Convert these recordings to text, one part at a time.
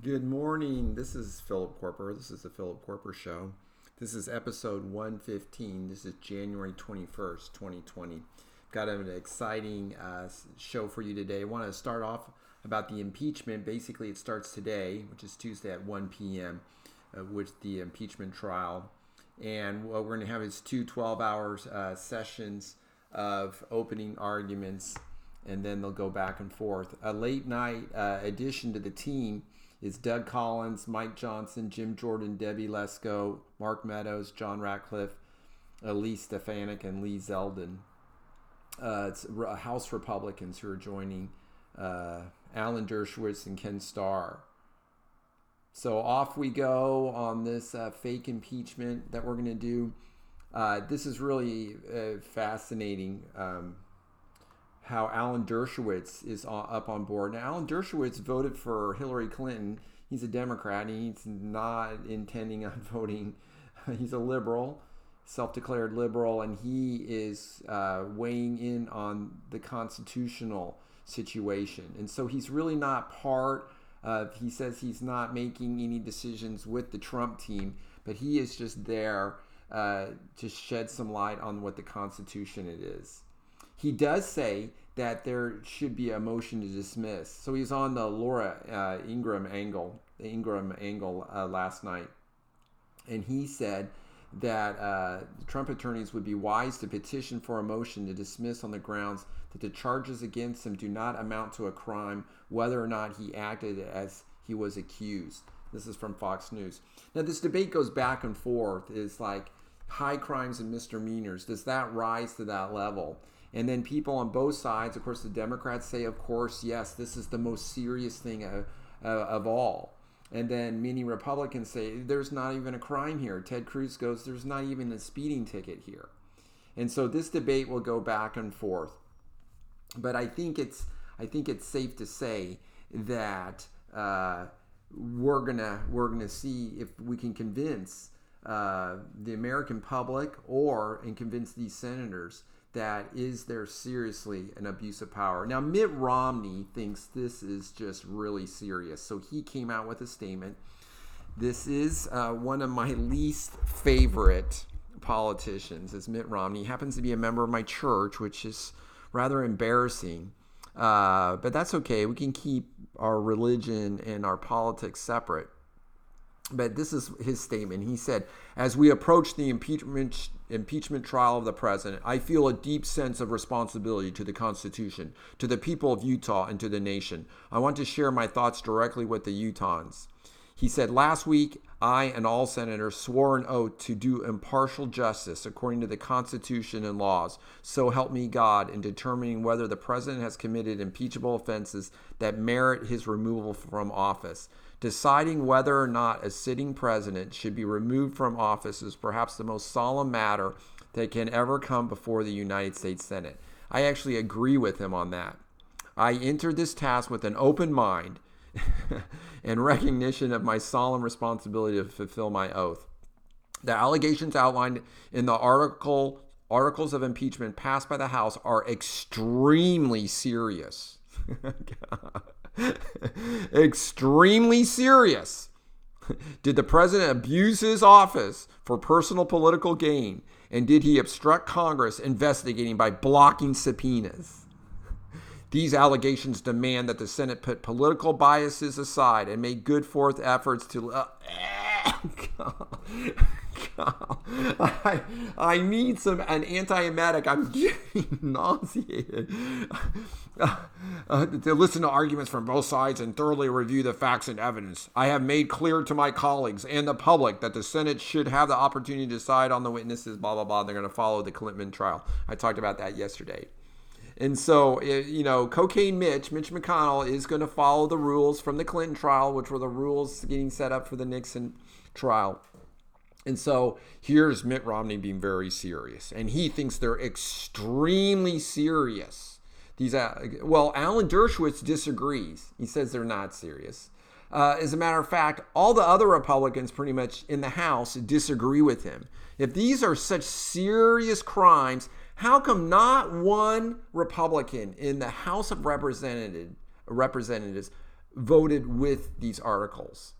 Good morning. This is Philip Koerper. This is the Philip Koerper Show. This is episode 115. This is January 21st, 2020. Got an exciting show for you today. I want to start off about the impeachment. Basically, it starts today, which is Tuesday at 1 p.m., with the impeachment trial. And what we're going to have is two 12-hour sessions of opening arguments, and then they'll go back and forth. A late night addition to the team is Doug Collins, Mike Johnson, Jim Jordan, Debbie Lesko, Mark Meadows, John Ratcliffe, Elise Stefanik, and Lee Zeldin. It's House Republicans who are joining Alan Dershowitz and Ken Starr. So off we go on this fake impeachment that we're going to do. This is really fascinating. How Alan Dershowitz is up on board. Now, Alan Dershowitz voted for Hillary Clinton. He's a Democrat. He's not intending on voting. He's a liberal, self-declared liberal, and he is weighing in on the constitutional situation. And so he's really not part of, he says he's not making any decisions with the Trump team, but he is just there to shed some light on what the Constitution it is. He does say that there should be a motion to dismiss. So he's on the Laura Ingraham angle last night. And he said that the Trump attorneys would be wise to petition for a motion to dismiss on the grounds that the charges against him do not amount to a crime, whether or not he acted as he was accused. This is from Fox News. Now, this debate goes back and forth. It's like high crimes and misdemeanors. Does that rise to that level? And then people on both sides, of course, the Democrats say, of course, yes, this is the most serious thing of all. And then many Republicans say, there's not even a crime here. Ted Cruz goes, there's not even a speeding ticket here. And so this debate will go back and forth. But I think it's safe to say that we're gonna see if we can convince the American public and convince these senators that is there seriously an abuse of power. Now, Mitt Romney thinks this is just really serious. So he came out with a statement. This is one of my least favorite politicians is Mitt Romney. He happens to be a member of my church, which is rather embarrassing. But that's okay. We can keep our religion and our politics separate. But this is his statement. He said, as we approach the impeachment trial of the president, I feel a deep sense of responsibility to the Constitution, to the people of Utah, and to the nation. I want to share my thoughts directly with the Utahns. He said, last week, I and all senators swore an oath to do impartial justice according to the Constitution and laws. So help me God in determining whether the president has committed impeachable offenses that merit his removal from office. Deciding whether or not a sitting president should be removed from office is perhaps the most solemn matter that can ever come before the United States Senate. I actually agree with him on that. I entered this task with an open mind and recognition of my solemn responsibility to fulfill my oath. The allegations outlined in the articles of impeachment passed by the House are extremely serious. Extremely serious. Did the president abuse his office for personal political gain? And did he obstruct Congress investigating by blocking subpoenas? These allegations demand that the Senate put political biases aside and make good forth efforts to... I need an antiemetic. I'm getting nauseated. To listen to arguments from both sides and thoroughly review the facts and evidence. I have made clear to my colleagues and the public that the Senate should have the opportunity to decide on the witnesses, blah, blah, blah. They're going to follow the Clinton trial. I talked about that yesterday. And so, Cocaine Mitch McConnell is going to follow the rules from the Clinton trial, which were the rules getting set up for the Nixon trial. And so here's Mitt Romney being very serious. And he thinks they're extremely serious. Alan Dershowitz disagrees. He says they're not serious. As a matter of fact, all the other Republicans pretty much in the House disagree with him. If these are such serious crimes, how come not one Republican in the House of Representatives voted with these articles.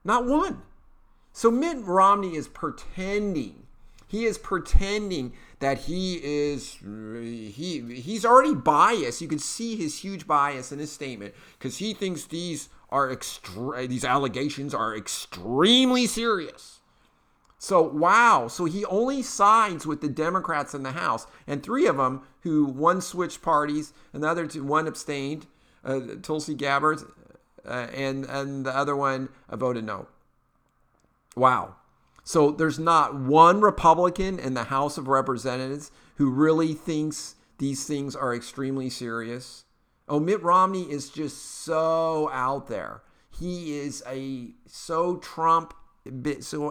Not one. So Mitt Romney is pretending. He is pretending that he's already biased. You can see his huge bias in his statement because he thinks these allegations are extremely serious. So wow, so he only sides with the Democrats in the House, and three of them, one switched parties, and the other two, one abstained, Tulsi Gabbard, and the other one voted no. Wow. So there's not one Republican in the House of Representatives who really thinks these things are extremely serious. Oh, Mitt Romney is just so out there. He is so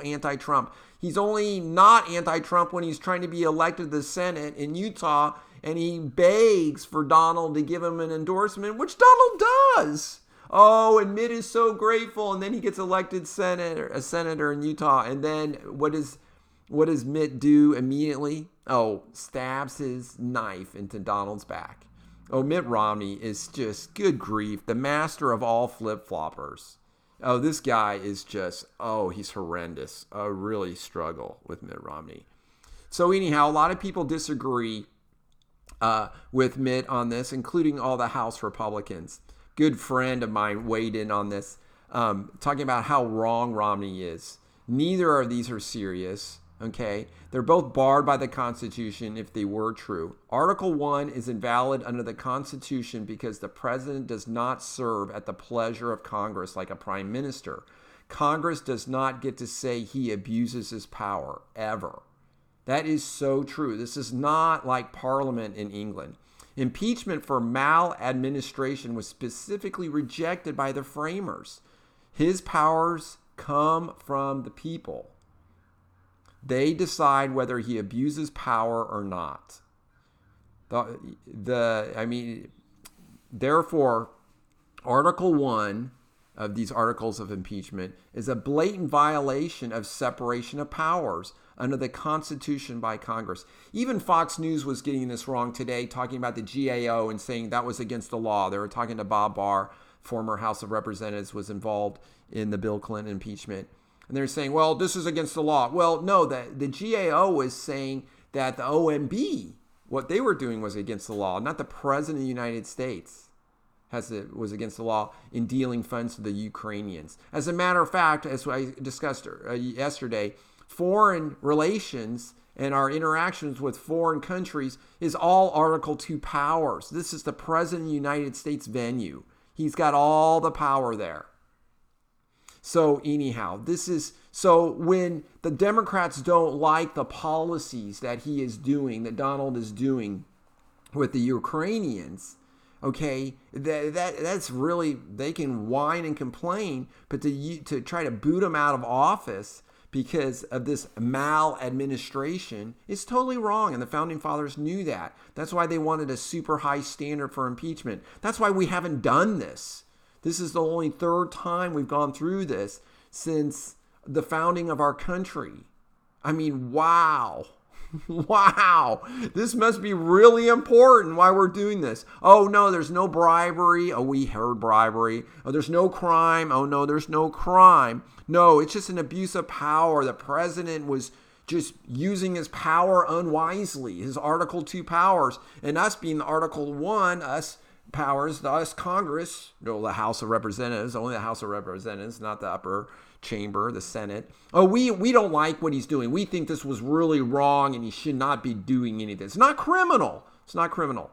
anti-Trump. He's only not anti-Trump when he's trying to be elected to the Senate in Utah, and he begs for Donald to give him an endorsement, which Donald does. Oh, and Mitt is so grateful, and then he gets elected a senator in Utah, and then what does Mitt do immediately? Oh, stabs his knife into Donald's back. Oh, Mitt Romney is just, good grief, the master of all flip-floppers. Oh, this guy is just, he's horrendous. I really struggle with Mitt Romney. So anyhow, a lot of people disagree with Mitt on this, including all the House Republicans. Good friend of mine weighed in on this, talking about how wrong Romney is. Neither of these are serious, okay? They're both barred by the Constitution if they were true. Article 1 is invalid under the Constitution because the president does not serve at the pleasure of Congress like a prime minister. Congress does not get to say he abuses his power, ever. That is so true. This is not like Parliament in England. Impeachment for maladministration was specifically rejected by the framers. His powers come from the people. They decide whether he abuses power or not. Therefore, Article 1 of these articles of impeachment is a blatant violation of separation of powers under the Constitution by Congress. Even Fox News was getting this wrong today, talking about the GAO and saying that was against the law. They were talking to Bob Barr, former House of Representatives, was involved in the Bill Clinton impeachment. And they're saying, well, this is against the law. Well, no, the GAO was saying that the OMB, what they were doing was against the law, not the President of the United States was against the law in dealing funds to the Ukrainians. As a matter of fact, as I discussed yesterday, foreign relations and our interactions with foreign countries is all Article 2 powers. This is the President of the United States venue. He's got all the power there. So anyhow, so when the Democrats don't like the policies that he is doing, that Donald is doing with the Ukrainians, okay, that's really, they can whine and complain, but to try to boot him out of office because of this maladministration is totally wrong, and the Founding Fathers knew that. That's why they wanted a super high standard for impeachment. That's why we haven't done this. This is the only third time we've gone through this since the founding of our country. I mean, wow. Wow. This must be really important why we're doing this. Oh, no, there's no bribery. Oh, we heard bribery. Oh, there's no crime. Oh, no, there's no crime. No, it's just an abuse of power. The president was just using his power unwisely, his Article 2 powers, and us being the Article 1, us powers, us Congress, the House of Representatives, only the House of Representatives, not the upper chamber, the Senate. Oh, we don't like what he's doing. We think this was really wrong and he should not be doing any of this. It's not criminal. It's not criminal.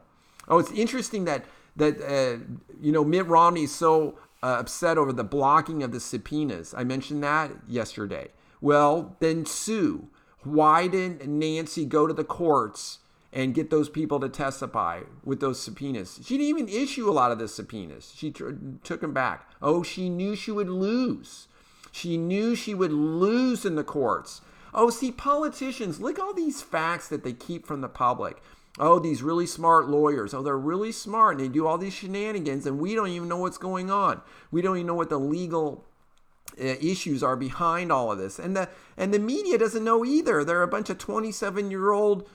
Oh, it's interesting that Mitt Romney is so upset over the blocking of the subpoenas. I mentioned that yesterday. Well, then sue. Why didn't Nancy go to the courts and get those people to testify with those subpoenas? She didn't even issue a lot of the subpoenas. She took them back. Oh, she knew she would lose. She knew she would lose in the courts. Oh, see, politicians, look at all these facts that they keep from the public. Oh, these really smart lawyers. Oh, they're really smart, and they do all these shenanigans, and we don't even know what's going on. We don't even know what the legal issues are behind all of this. And the media doesn't know either. They're a bunch of 27-year-old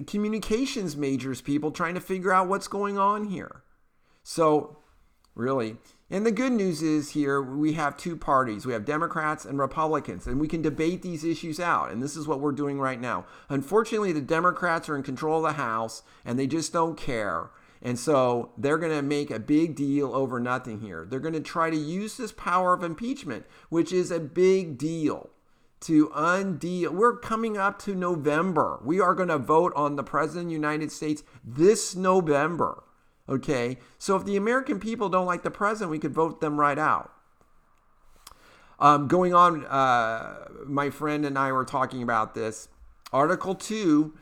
communications majors people trying to figure out what's going on here. So really. And the good news is here we have two parties. We have Democrats and Republicans, and we can debate these issues out. And this is what we're doing right now. Unfortunately, the Democrats are in control of the House, and they just don't care. And so they're going to make a big deal over nothing here. They're going to try to use this power of impeachment, which is a big deal, to undeal. We're coming up to November. We are going to vote on the President of the United States this November. Okay, so if the American people don't like the president, we could vote them right out. Going on, my friend and I were talking about this. Article 2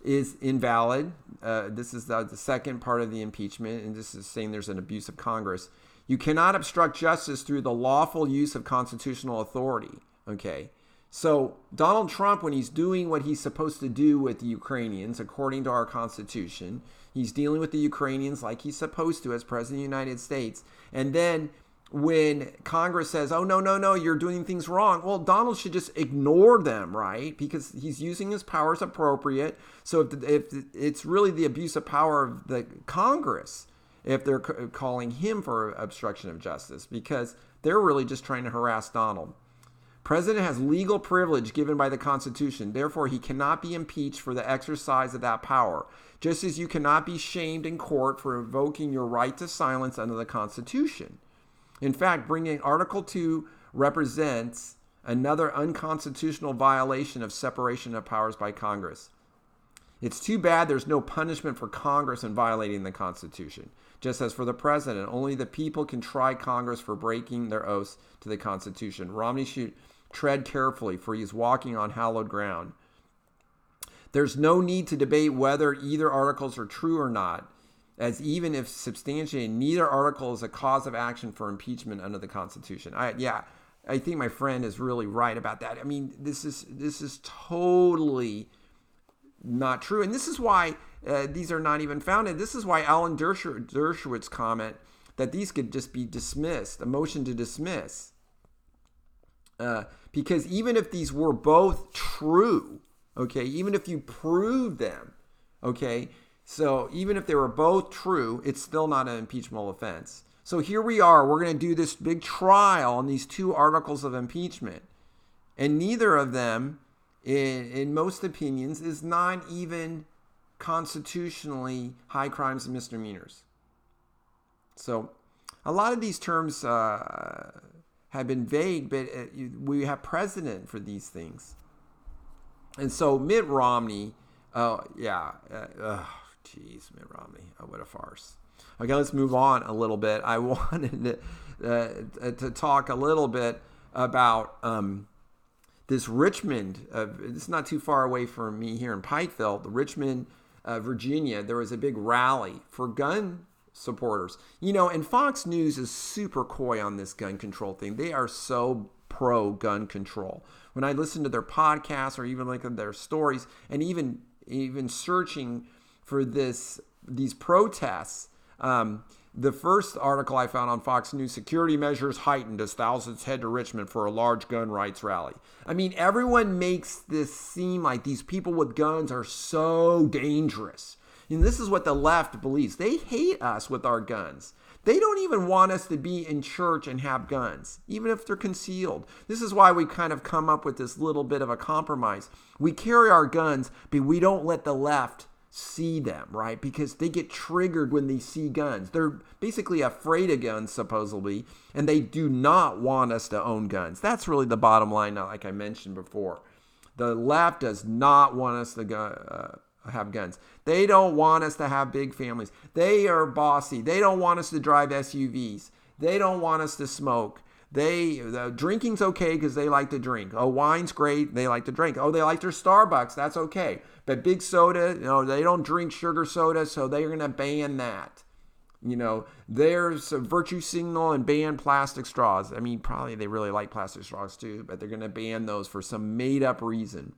is invalid. This is the second part of the impeachment, and this is saying there's an abuse of Congress. You cannot obstruct justice through the lawful use of constitutional authority. Okay, so Donald Trump, when he's doing what he's supposed to do with the Ukrainians, according to our Constitution, he's dealing with the Ukrainians like he's supposed to as President of the United States. And then when Congress says, oh, no, you're doing things wrong, well, Donald should just ignore them, right? Because he's using his powers appropriate. So if it's really the abuse of power of the Congress, if they're calling him for obstruction of justice, because they're really just trying to harass Donald. President has legal privilege given by the Constitution. Therefore, he cannot be impeached for the exercise of that power, just as you cannot be shamed in court for invoking your right to silence under the Constitution. In fact, bringing Article 2 represents another unconstitutional violation of separation of powers by Congress. It's too bad there's no punishment for Congress in violating the Constitution. Just as for the president, only the people can try Congress for breaking their oaths to the Constitution. Romney should tread carefully, for he is walking on hallowed ground. There's no need to debate whether either articles are true or not, as even if substantiated, neither article is a cause of action for impeachment under the Constitution. I think my friend is really right about that. I mean, this is totally not true. And this is why these are not even founded. This is why Alan Dershowitz comment that these could just be dismissed, a motion to dismiss. Because even if these were both true, okay, even if you prove them, okay, so even if they were both true, it's still not an impeachable offense. So here we are. We're going to do this big trial on these two articles of impeachment. And neither of them, in most opinions, is not even constitutionally high crimes and misdemeanors. So a lot of these terms have been vague, but we have precedent for these things. And so Mitt Romney, Mitt Romney, what a farce. Okay, let's move on a little bit. I wanted to talk a little bit about this Richmond. It's not too far away from me here in Pikeville, the Richmond, Virginia. There was a big rally for gun supporters. You know, and Fox News is super coy on this gun control thing. They are so pro gun control. When I listen to their podcasts or even look at their stories, and even searching for these protests, the first article I found on Fox News, security measures heightened as thousands head to Richmond for a large gun rights rally. I mean, everyone makes this seem like these people with guns are so dangerous. And this is what the left believes. They hate us with our guns. They don't even want us to be in church and have guns, even if they're concealed. This is why we kind of come up with this little bit of a compromise. We carry our guns, but we don't let the left see them, right? Because they get triggered when they see guns. They're basically afraid of guns, supposedly, and they do not want us to own guns. That's really the bottom line, like I mentioned before. The left does not want us to have guns. They don't want us to have big families. They are bossy. They don't want us to drive SUVs. They don't want us to smoke. Drinking's okay because they like to drink. Oh, wine's great. They like to drink. Oh, they like their Starbucks. That's okay. But big soda, they don't drink sugar soda, so they're going to ban that. There's a virtue signal and ban plastic straws. I mean, probably they really like plastic straws too, but they're going to ban those for some made-up reason.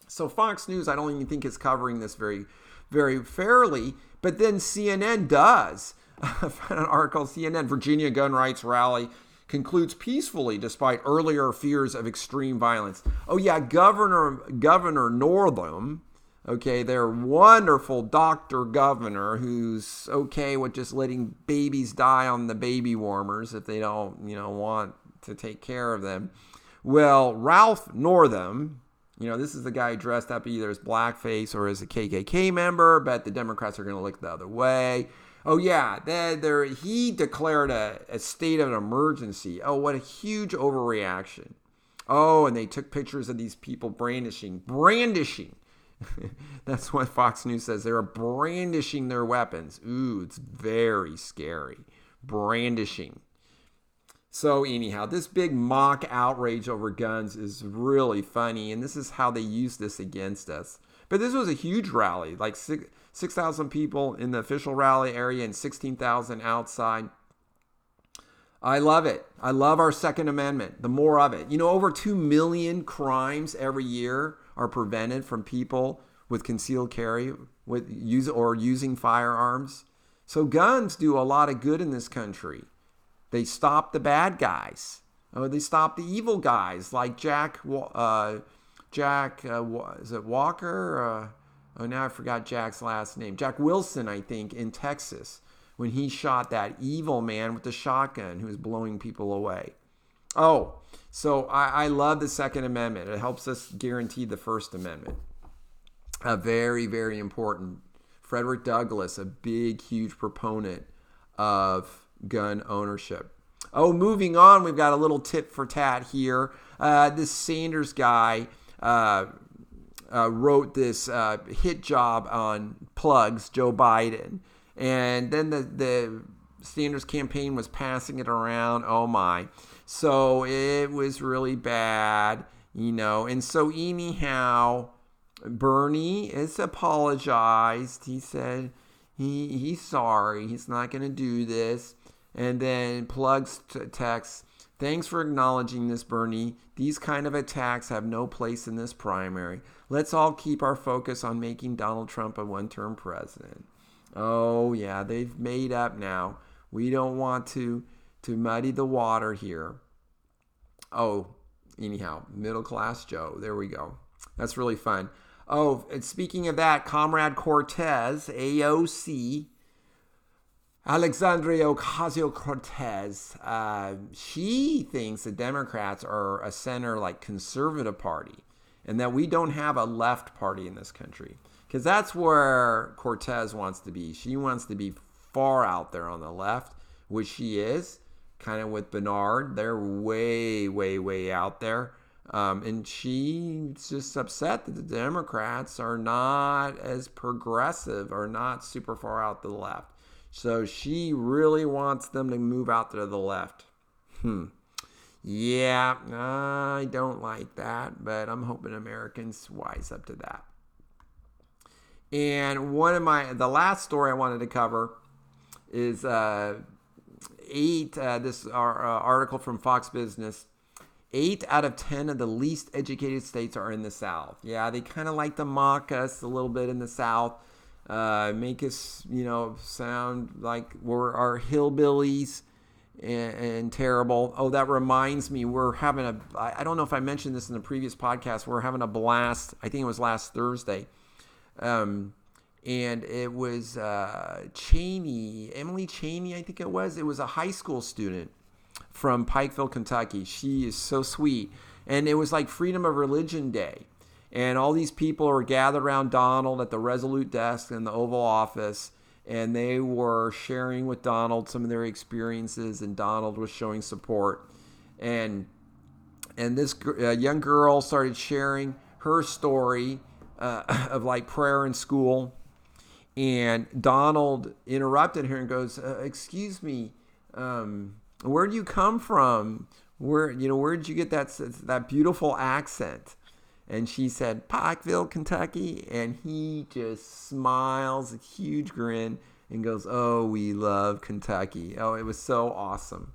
So Fox News, I don't even think is covering this very, very fairly. But then CNN does. I found an article, CNN, Virginia gun rights rally concludes peacefully despite earlier fears of extreme violence. Oh yeah, Governor Northam, Okay, their wonderful doctor governor who's okay with just letting babies die on the baby warmers if they don't, want to take care of them. Well, Ralph Northam, this is the guy dressed up either as blackface or as a KKK member, but the Democrats are going to look the other way. Oh, yeah, he declared a state of emergency. Oh, what a huge overreaction. Oh, and they took pictures of these people brandishing. That's what Fox News says. They're brandishing their weapons. Ooh, it's very scary. Brandishing. So anyhow, this big mock outrage over guns is really funny, and this is how they use this against us. But this was a huge rally, like 6,000 people in the official rally area and 16,000 outside. I love it. I love our Second Amendment. The more of it. Over 2 million crimes every year are prevented from people with concealed carry using firearms. So guns do a lot of good in this country. They stop the bad guys. They stop the evil guys like Jack, is it Walker? Now I forgot Jack's last name. Jack Wilson, I think, in Texas, when he shot that evil man with the shotgun who was blowing people away. Oh, so I love the Second Amendment. It helps us guarantee the First Amendment. Very, very important. Frederick Douglass, a big, huge proponent of gun ownership. Oh, moving on, we've got a little tit for tat here. This Sanders guy wrote this hit job on plugs, Joe Biden. And then the Sanders campaign was passing it around. Oh, my. So it was really bad, And so anyhow, Bernie has apologized. He said he's sorry. He's not going to do this. And then Plugs texts, thanks for acknowledging this, Bernie. These kind of attacks have no place in this primary. Let's all keep our focus on making Donald Trump a one-term president. Oh, yeah, they've made up now. We don't want to muddy the water here. Oh, anyhow, middle class Joe. There we go. That's really fun. Oh, and speaking of that, Comrade Cortez, AOC, Alexandria Ocasio-Cortez, she thinks the Democrats are a center like conservative party and that we don't have a left party in this country. Because that's where Cortez wants to be. She wants to be far out there on the left, which she is, kind of with Bernard. They're way, way, way out there. And she's just upset that the Democrats are not as progressive or not super far out to the left. So she really wants them to move out to the left. Yeah, I don't like that, but I'm hoping Americans wise up to that. And the last story I wanted to cover is this article from Fox Business. 8 out of 10 of the least educated states are in the South. Yeah, they kind of like to mock us a little bit in the South, make us, sound like we're our hillbillies and terrible. Oh, that reminds me, we're having I don't know if I mentioned this in the previous podcast, we're having a blast. I think it was last Thursday. And it was Emily Cheney, I think it was. It was a high school student from Pikeville, Kentucky. She is so sweet. And it was like Freedom of Religion Day. And all these people are gathered around Donald at the Resolute desk in the Oval Office. And they were sharing with Donald some of their experiences. And Donald was showing support. And this young girl started sharing her story of like prayer in school. And Donald interrupted her and goes, excuse me, where do you come from? Where did you get that beautiful accent? And she said, Pikeville, Kentucky. And he just smiles, a huge grin, and goes, oh, we love Kentucky. Oh, it was so awesome.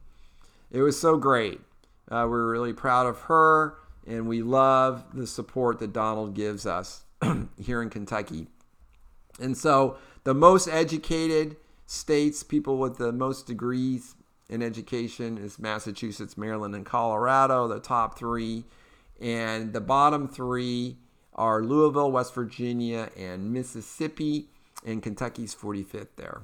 It was so great. We're really proud of her, and we love the support that Donald gives us here in Kentucky. And so the most educated states, people with the most degrees in education, is Massachusetts, Maryland, and Colorado, the top 3. And the bottom 3 are Louisville, West Virginia, and Mississippi, and Kentucky's 45th there.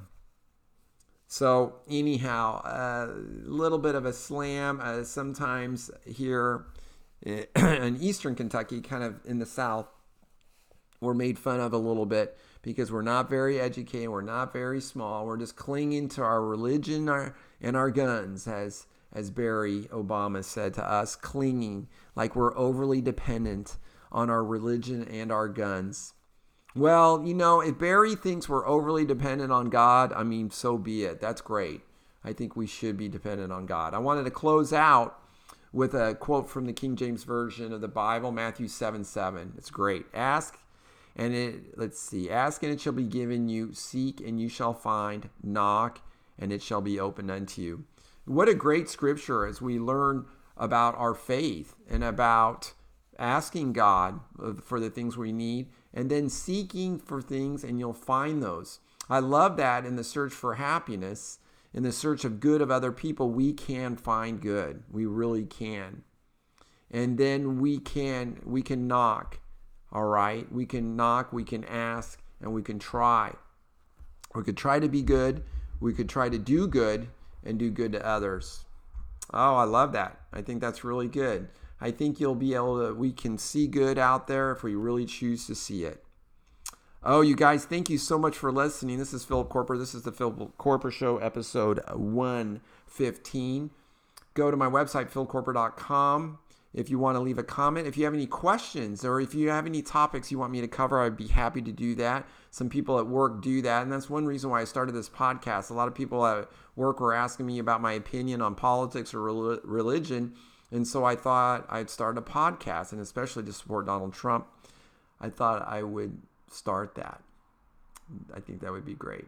So anyhow, a little bit of a slam. Sometimes here in eastern Kentucky, kind of in the south, we're made fun of a little bit because we're not very educated. We're not very small. We're just clinging to our religion and our guns, as Barry Obama said to us, clinging like we're overly dependent on our religion and our guns. Well, if Barry thinks we're overly dependent on God, so be it. That's great. I think we should be dependent on God. I wanted to close out with a quote from the King James Version of the Bible, Matthew 7:7. It's great. Ask and it shall be given you. Seek and you shall find. Knock and it shall be opened unto you. What a great scripture as we learn about our faith and about asking God for the things we need, and then seeking for things, and you'll find those. I love that in the search for happiness, in the search of good of other people, we can find good. We really can. And then we can knock, all right? We can knock, we can ask, and we can try. We could try to be good. We could try to do good and do good to others. Oh, I love that. I think that's really good. I think we can see good out there if we really choose to see it. Oh, you guys, thank you so much for listening. This is Philip Koerper. This is the Philip Koerper Show, episode 115. Go to my website, philkoerper.com. If you want to leave a comment, if you have any questions, or if you have any topics you want me to cover, I'd be happy to do that. Some people at work do that, and that's one reason why I started this podcast. A lot of people at work were asking me about my opinion on politics or religion, and so I thought I'd start a podcast, and especially to support Donald Trump, I thought I would start that. I think that would be great.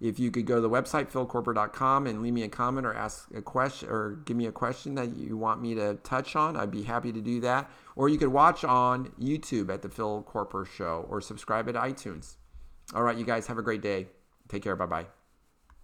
If you could go to the website, philkoerper.com, and leave me a comment or ask a question or give me a question that you want me to touch on, I'd be happy to do that. Or you could watch on YouTube at the Philip Koerper Show or subscribe at iTunes. All right, you guys have a great day. Take care. Bye-bye.